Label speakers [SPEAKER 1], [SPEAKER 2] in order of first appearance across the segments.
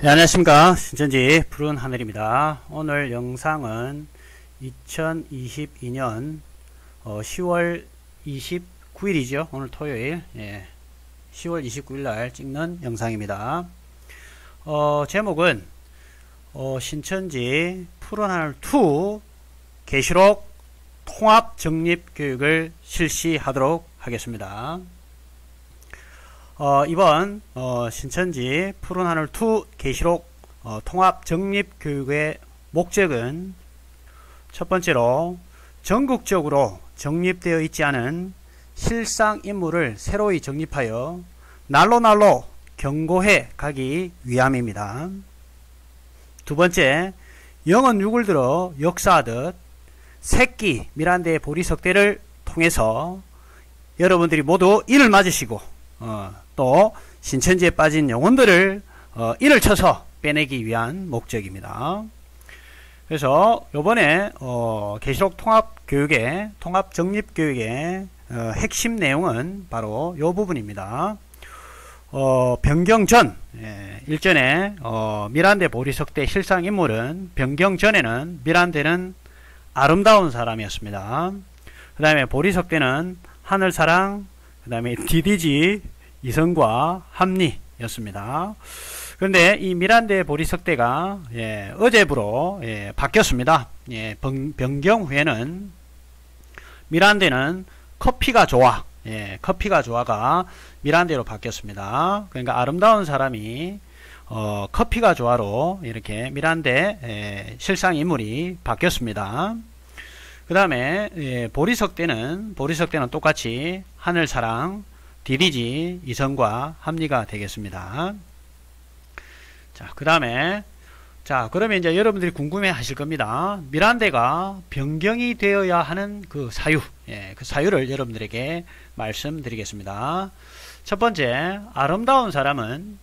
[SPEAKER 1] 네, 안녕하십니까. 신천지 푸른 하늘입니다. 오늘 영상은 2022년 10월 29일이죠. 오늘 토요일, 10월 29일 날 찍는 영상입니다. 제목은 신천지 푸른 하늘 2 계시록 통합 정립 교육을 실시하도록 하겠습니다. 이번 신천지 푸른 하늘 2 계시록 통합 정립 교육의 목적은 첫 번째로 전국적으로 정립되어 있지 않은 실상 인물을 새로이 정립하여 날로 경고해 가기 위함입니다. 두 번째, 영은 육을 들어 역사하듯 새끼 미란대 보리석대를 통해서 여러분들이 모두 인을 맞으시고 또 신천지에 빠진 영혼들을 인을 쳐서 빼내기 위한 목적입니다. 그래서 요번에 계시록 통합교육의 통합정립교육의 핵심 내용은 바로 요 부분입니다. 변경 전, 일전에 미란대 보리석대 실상인물은 변경 전에는 미란대는 아름다운 사람이었습니다. 그 다음에 보리석대는 하늘사랑, 그 다음에 DDG 이성과 합리였습니다. 그런데 이 미란대 보리석대가 어제부로 바뀌었습니다. 변경 후에는 미란대는 커피가 좋아, 커피가 좋아가 미란대로 바뀌었습니다. 그러니까 아름다운 사람이 커피가 좋아로 이렇게 미란대 실상인물이 바뀌었습니다. 그 다음에 보리석대는 똑같이 하늘사랑, DDG 이성과 합리가 되겠습니다. 자, 그 다음에 그러면 이제 여러분들이 궁금해 하실 겁니다. 미란대가 변경이 되어야 하는 그 사유, 그 사유를 여러분들에게 말씀드리겠습니다. 첫 번째, 아름다운 사람은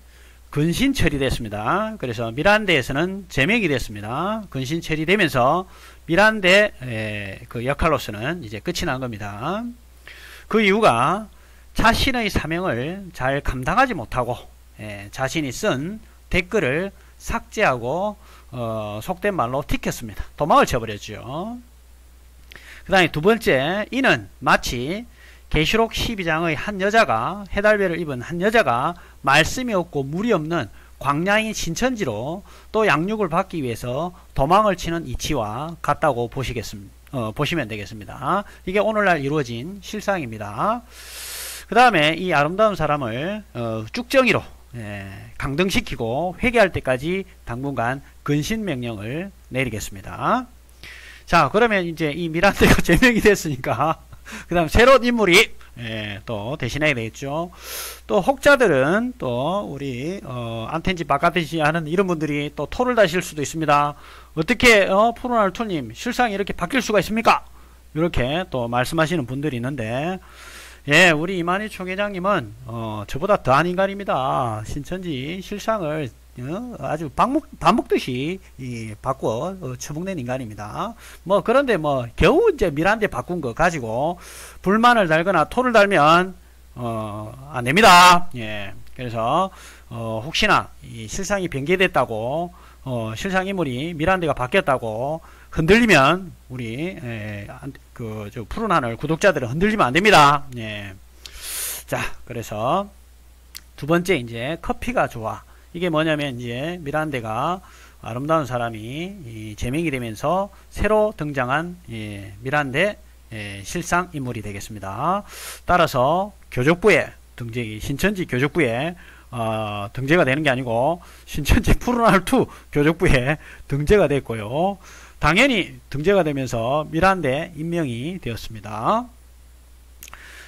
[SPEAKER 1] 근신 처리됐습니다. 그래서 미란대에서는 제명이 됐습니다. 근신 처리되면서 미란대 그 역할로서는 이제 끝이 난 겁니다. 그 이유가 자신의 사명을 잘 감당하지 못하고 자신이 쓴 댓글을 삭제하고 속된 말로 튀겼습니다. 도망을 쳐버렸죠. 그 다음에 두 번째, 이는 마치 계시록 12장의 한 여자가, 해달배를 입은 한 여자가 말씀이 없고 물이 없는 광야인 신천지로 또 양육을 받기 위해서 도망을 치는 이치와 같다고 보시면 되겠습니다. 이게 오늘날 이루어진 실상입니다. 그 다음에 이 아름다운 사람을 쭉정이로 강등시키고 회개할 때까지 당분간 근신명령을 내리겠습니다. 자, 그러면 이제 이 미란대가 제명이 됐으니까 그 다음 새로운 인물이 또 대신해야 되겠죠. 또 혹자들은 또 우리 안텐지 바깥텐지 하는 이런 분들이 또 토를 다실 수도 있습니다. 어떻게 푸른하늘 2님 실상이 이렇게 바뀔 수가 있습니까? 이렇게 또 말씀하시는 분들이 있는데, 우리 이만희 총회장님은 저보다 더한 인간입니다. 신천지 실상을 아주 밥 먹듯이 바꿔 처먹는 인간입니다. 그런데 겨우 이제 미란대 바꾼 거 가지고 불만을 달거나 토를 달면 안 됩니다. 그래서 혹시나 이 실상이 변개됐다고 실상인물이 미란대가 바뀌었다고 흔들리면 우리 저 푸른 하늘 구독자들은 흔들리면 안 됩니다. 자, 그래서 두 번째, 이제 커피가 좋아. 이게 뭐냐면 이제 미란대가 아름다운 사람이 제명이 되면서 새로 등장한 미란대 실상 인물이 되겠습니다. 따라서 교족부에 신천지 교족부에 등재가 되는 게 아니고 신천지 푸른 하늘 2 교족부에 등재가 됐고요. 당연히 등재가 되면서 미란대 임명이 되었습니다.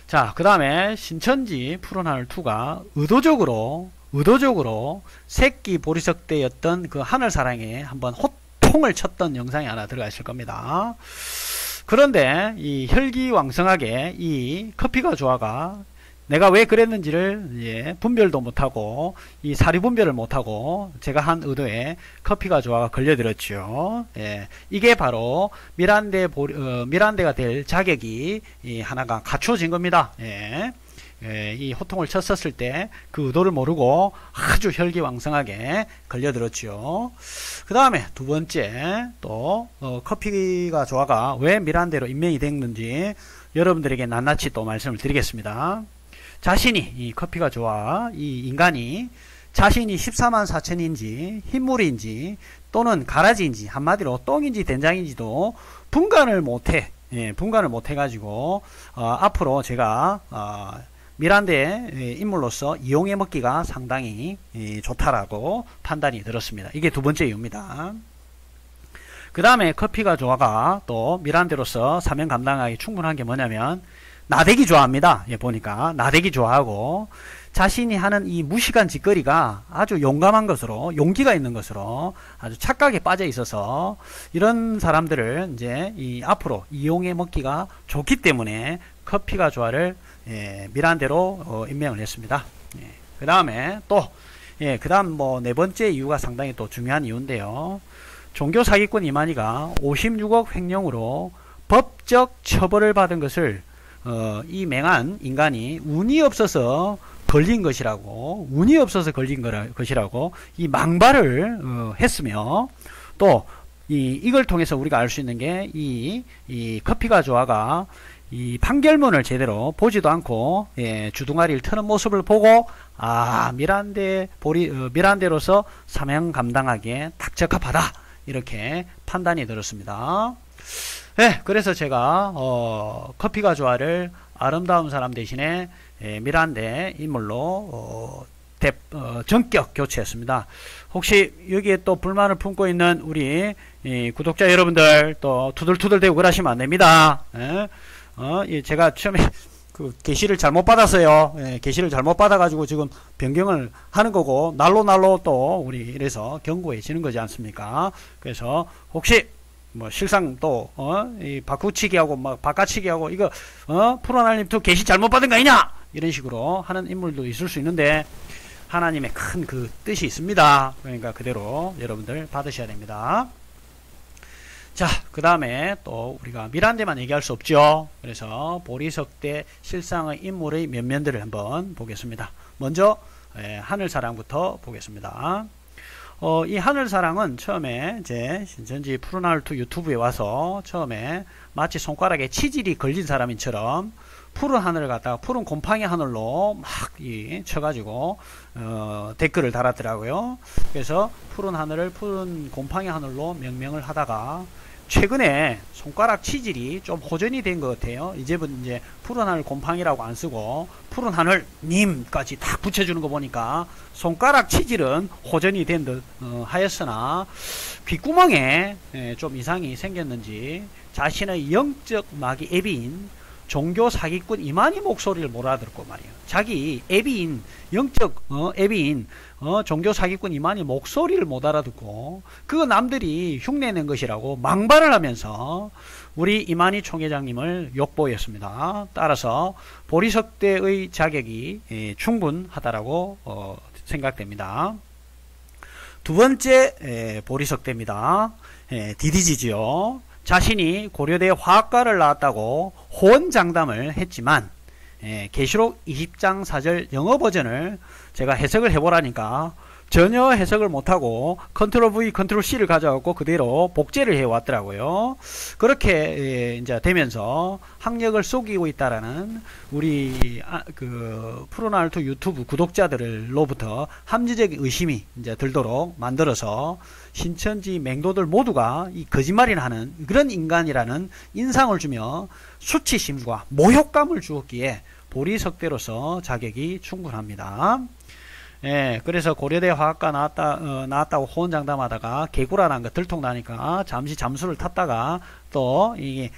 [SPEAKER 1] 자, 그 다음에 신천지 푸른 하늘 2가 의도적으로 새끼 보리석대였던 그 하늘사랑에 한번 호통을 쳤던 영상이 하나 들어가 있을 겁니다. 그런데 이 혈기왕성하게 이 커피가 좋아가 내가 왜 그랬는지를 분별도 못하고 이 사리 분별을 못하고 제가 한 의도에 커피가 좋아가 걸려들었죠. 이게 바로 미란대가 될 자격이 하나가 갖춰진 겁니다. 이 호통을 쳤었을 때 그 의도를 모르고 아주 혈기왕성하게 걸려들었죠. 그 다음에 두 번째 또 커피가 좋아가 왜 미란데로 임명이 됐는지 여러분들에게 낱낱이 또 말씀을 드리겠습니다. 자신이 이 커피가 좋아 이 인간이 자신이 14만 4천인지 흰물인지 또는 가라지인지 한마디로 똥인지 된장인지도 분간을 못해. 분간을 못해 가지고 앞으로 제가 미란데 인물로서 이용해 먹기가 상당히 좋다라고 판단이 들었습니다. 이게 두 번째 이유입니다. 그 다음에 커피가 좋아가 또 미란데로서 사명 감당하기 충분한 게 뭐냐면 나대기 좋아합니다. 보니까 나대기 좋아하고 자신이 하는 이 무식한 짓거리가 아주 용감한 것으로 용기가 있는 것으로 아주 착각에 빠져 있어서 이런 사람들을 이제 앞으로 이용해 먹기가 좋기 때문에 커피가 좋아를 미란데로 임명을 했습니다. 그 다음에 또 그 다음 뭐 네 번째 이유가 상당히 또 중요한 이유인데요. 종교 사기꾼 이만희가 56억 횡령으로 법적 처벌을 받은 것을 이 맹한 인간이 운이 없어서 걸린 것이라고 것이라고 이 망발을 했으며 또 이걸 통해서 우리가 알 수 있는 게 이 커피가 좋아가 이 판결문을 제대로 보지도 않고 주둥아리를 트는 모습을 보고 미란데로서 사명 감당하기에 딱 적합하다 이렇게 판단이 들었습니다. 그래서 제가 커피가 좋아를 아름다운 사람 대신에 미란데 인물로 전격 교체했습니다. 혹시 여기에 또 불만을 품고 있는 우리 구독자 여러분들 또 투덜투덜대고 그러시면 안됩니다. 제가 처음에 그 게시를 잘못 받았어요. 게시를 잘못 받아가지고 지금 변경을 하는 거고 날로 또 우리 이래서 경고해지는 거지 않습니까? 그래서 혹시 뭐 실상 또 이 바꾸치기하고 막 바꿔치기하고 이거 프로날님 또 게시 잘못 받은 거 아니냐 이런 식으로 하는 인물도 있을 수 있는데 하나님의 큰 그 뜻이 있습니다. 그러니까 그대로 여러분들 받으셔야 됩니다. 자, 그 다음에 또 우리가 미란데만 얘기할 수 없죠. 그래서 보리석대 실상의 인물의 면면들을 한번 보겠습니다. 먼저 하늘사랑부터 보겠습니다. 이 하늘사랑은 처음에 제 신천지 푸른하늘2 유튜브에 와서 처음에 마치 손가락에 치질이 걸린 사람인처럼 푸른 하늘을 갖다가 푸른 곰팡이 하늘로 막 쳐가지고 댓글을 달았더라고요. 그래서 푸른 하늘을 푸른 곰팡이 하늘로 명명을 하다가 최근에 손가락 치질이 좀 호전이 된 것 같아요. 이제 푸른 하늘 곰팡이라고 안 쓰고 푸른 하늘 님까지 딱 붙여주는 거 보니까 손가락 치질은 호전이 된 듯 하였으나 귓구멍에 좀 이상이 생겼는지 자신의 영적 마귀 애비인 종교 사기꾼 이만희 목소리를 못 알아들었고 말이에요. 자기 애비인 영적 애비인 종교 사기꾼 이만희 목소리를 못 알아듣고 그거 남들이 흉내낸 것이라고 망발을 하면서 우리 이만희 총회장님을 욕보였습니다. 따라서 보리석대의 자격이 충분하다라고 생각됩니다. 두 번째 보리석대입니다. DDG지요. 자신이 고려대 화학과를 나왔다고 호언장담을 했지만 계시록 20장 4절 영어 버전을 제가 해석을 해보라니까 전혀 해석을 못하고 컨트롤 V 컨트롤 C를 가져갖고 그대로 복제를 해왔더라고요. 그렇게 이제 되면서 학력을 속이고 있다라는 우리 그 푸른하늘2 유튜브 구독자들로부터 합리적 의심이 이제 들도록 만들어서 신천지 맹도들 모두가 이 거짓말이나 하는 그런 인간이라는 인상을 주며 수치심과 모욕감을 주었기에 보리석대로서 자격이 충분합니다. 그래서 고려대 화학과 나왔다고 호언장담하다가 개구라 난 거 들통나니까 잠시 잠수를 탔다가 또 이게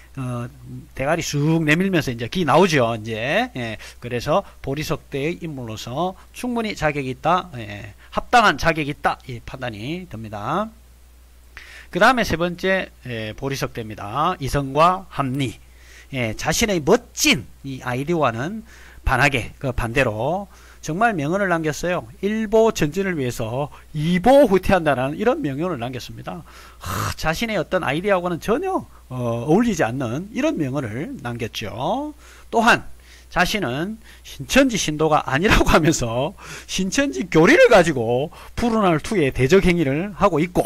[SPEAKER 1] 대가리 쑥 내밀면서 이제 기 나오죠. 이제 그래서 보리석대의 인물로서 충분히 자격이 있다, 합당한 자격이 있다 이 판단이 듭니다. 그 다음에 세 번째 보리석대입니다. 이성과 합리. 자신의 멋진 이 아이디어와는 반하게 그 반대로 정말 명언을 남겼어요. 일보 전진을 위해서 이보 후퇴한다는 이런 명언을 남겼습니다. 자신의 어떤 아이디어하고는 전혀 어울리지 않는 이런 명언을 남겼죠. 또한 자신은 신천지 신도가 아니라고 하면서 신천지 교리를 가지고 푸른하늘 2의 대적 행위를 하고 있고,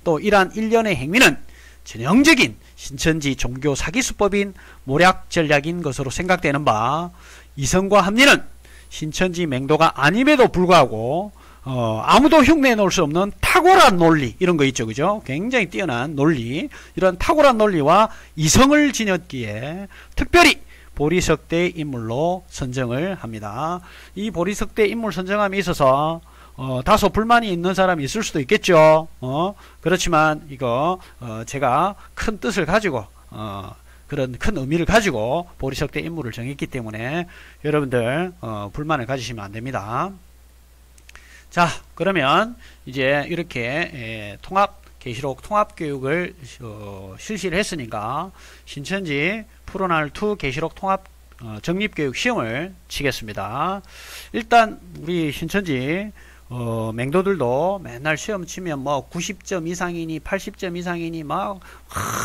[SPEAKER 1] 또 이러한 일련의 행위는 전형적인 신천지 종교 사기수법인 모략 전략인 것으로 생각되는 바, 이성과 합리는 신천지 맹도가 아님에도 불구하고 아무도 흉내내 놓을 수 없는 탁월한 논리, 이런 거 있죠, 그죠? 굉장히 뛰어난 논리, 이런 탁월한 논리와 이성을 지녔기에 특별히 보리석대의 인물로 선정을 합니다. 이 보리석대 인물 선정함에 있어서 다소 불만이 있는 사람이 있을 수도 있겠죠. 그렇지만 이거 제가 큰 뜻을 가지고 그런 큰 의미를 가지고 보리석대 인물을 정했기 때문에 여러분들 불만을 가지시면 안됩니다. 자, 그러면 이제 이렇게 계시록 통합교육을 실시를 했으니까 신천지 푸른하늘 2 계시록 통합 정립교육 시험을 치겠습니다. 일단 우리 신천지 맹도들도 맨날 시험 치면 뭐 90점 이상이니 80점 이상이니 막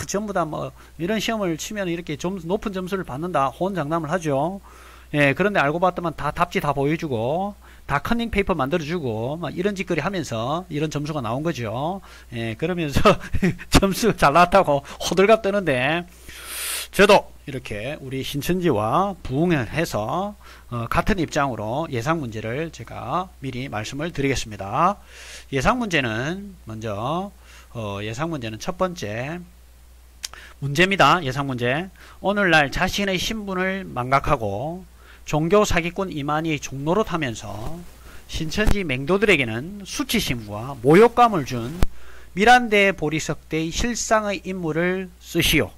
[SPEAKER 1] 전부 다 뭐 이런 시험을 치면 이렇게 높은 점수를 받는다 호언장담을 하죠. 예, 그런데 알고 봤더만 다 답지 다 보여주고 다 커닝 페이퍼 만들어주고 막 이런 짓거리 하면서 이런 점수가 나온 거죠. 예, 그러면서 점수 잘 나왔다고 호들갑 떠는데, 저도 이렇게 우리 신천지와 부응을 해서 같은 입장으로 예상 문제를 제가 미리 말씀을 드리겠습니다. 예상 문제는 먼저 예상 문제는 첫 번째 문제입니다. 예상 문제. 오늘날 자신의 신분을 망각하고 종교 사기꾼 이만희 종노릇 하면서 신천지 맹도들에게는 수치심과 모욕감을 준 미란대 보리석대의 실상의 인물을 쓰시오.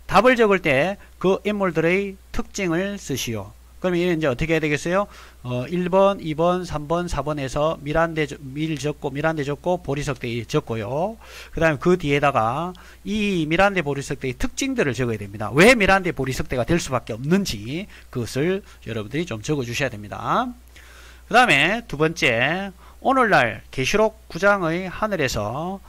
[SPEAKER 1] 답을 적을 때 그 인물들의 특징을 쓰시오. 그럼 이제 어떻게 해야 되겠어요? 1번, 2번, 3번, 4번에서 밀 적고 보리석대의 적고요. 그 다음에 그 뒤에다가 이 미란대 보리석대의 특징들을 적어야 됩니다. 왜 미란대 보리석대가 될 수밖에 없는지 그것을 여러분들이 좀 적어 주셔야 됩니다. 그 다음에 두 번째, 오늘날 계시록 9장의 하늘에서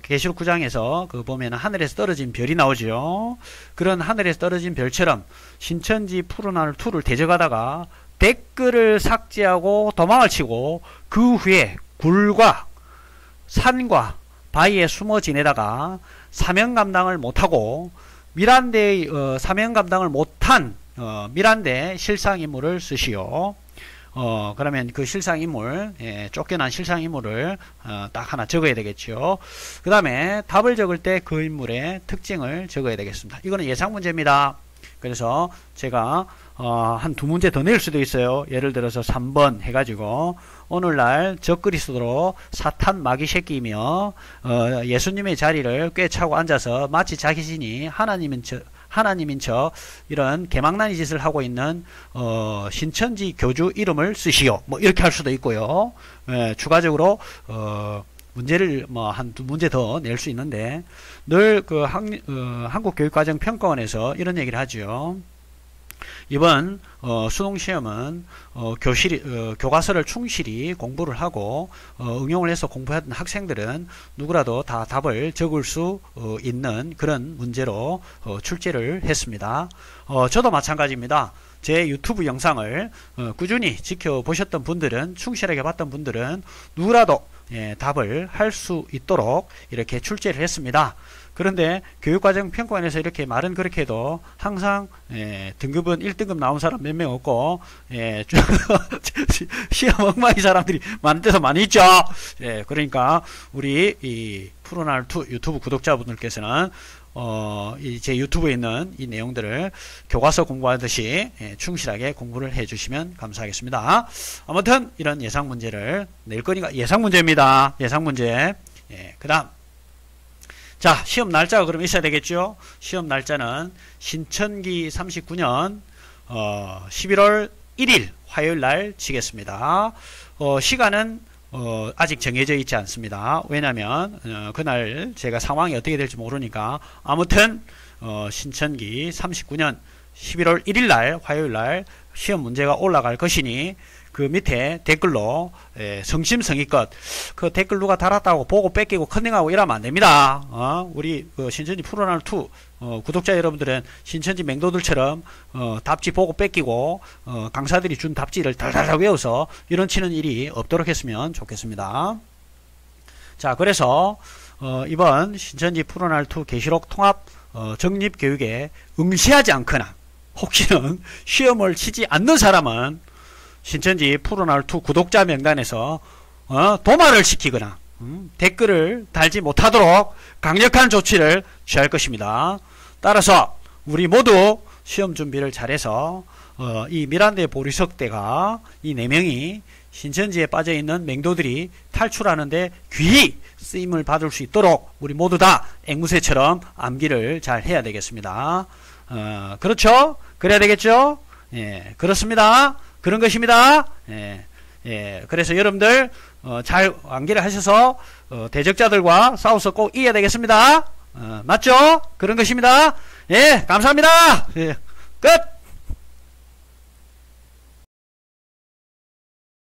[SPEAKER 1] 계시록 9장에서 그 보면 하늘에서 떨어진 별이 나오죠. 그런 하늘에서 떨어진 별처럼 신천지 푸른하늘 2를 대적하다가 댓글을 삭제하고 도망을 치고 그 후에 굴과 산과 바위에 숨어 지내다가 사명 감당을 못하고 미란대의 사명 감당을 못한 미란대 실상인물을 쓰시오. 그러면 그 실상인물, 쫓겨난 실상인물을 딱 하나 적어야 되겠죠. 그 다음에 답을 적을 때 그 인물의 특징을 적어야 되겠습니다. 이거는 예상 문제입니다. 그래서 제가 한 두 문제 더 낼 수도 있어요. 예를 들어서 3번 해가지고 오늘날 적그리스도로 사탄 마귀 새끼이며 예수님의 자리를 꿰차고 앉아서 마치 자신이 하나님인 척 이런 개망나니 짓을 하고 있는 신천지 교주 이름을 쓰시오. 뭐 이렇게 할 수도 있고요. 추가적으로 문제를 뭐 한 두 문제 더 낼 수 있는데, 늘 그 한국교육과정평가원에서 이런 얘기를 하죠. 이번 수능시험은 교과서를 충실히 공부를 하고 응용을 해서 공부했던 학생들은 누구라도 다 답을 적을 수 있는 그런 문제로 출제를 했습니다. 저도 마찬가지입니다. 제 유튜브 영상을 꾸준히 지켜보셨던 분들은, 충실하게 봤던 분들은 누구라도 답을 할 수 있도록 이렇게 출제를 했습니다. 그런데 교육과정평가원에서 이렇게 말은 그렇게 해도 항상 등급은 1등급 나온 사람 몇 명 없고 시험 엉망인 사람들이 많은 데서 많이 있죠. 그러니까 우리 이 푸른하늘 2 유튜브 구독자분들께서는 제 유튜브에 있는 이 내용들을 교과서 공부하듯이 충실하게 공부를 해주시면 감사하겠습니다. 아무튼 이런 예상 문제를 낼 거니까, 예상 문제입니다. 예상 문제. 그 다음, 자, 시험 날짜가 그럼 있어야 되겠죠. 시험 날짜는 신천기 39년 11월 1일 화요일날 치겠습니다. 시간은 아직 정해져 있지 않습니다. 왜냐하면 그날 제가 상황이 어떻게 될지 모르니까. 아무튼 신천기 39년 11월 1일날 화요일날 시험 문제가 올라갈 것이니 그 밑에 댓글로 성심성의껏 그 댓글 누가 달았다고 보고 뺏기고 컨닝하고 이러면 안 됩니다. 우리 그 신천지 프로날 2 구독자 여러분들은 신천지 맹도들처럼 답지 보고 뺏기고 강사들이 준 답지를 달달달 외워서 이런 치는 일이 없도록 했으면 좋겠습니다. 자, 그래서 이번 신천지 프로날 2 계시록 통합 정립교육에 응시하지 않거나 혹시는 시험을 치지 않는 사람은 신천지 프로날 2 구독자 명단에서 도마를 시키거나 댓글을 달지 못하도록 강력한 조치를 취할 것입니다. 따라서 우리 모두 시험 준비를 잘해서 이 미란대 보리석대가 이 4명이 신천지에 빠져있는 맹도들이 탈출하는데 귀히 쓰임을 받을 수 있도록 우리 모두 다 앵무새처럼 암기를 잘 해야 되겠습니다. 그렇죠? 그래야 되겠죠? 예, 그렇습니다. 그런 것입니다. 그래서 여러분들 잘 암기를 하셔서 대적자들과 싸워서 꼭 이겨야 되겠습니다. 맞죠? 그런 것입니다. 예, 감사합니다. 예, 끝!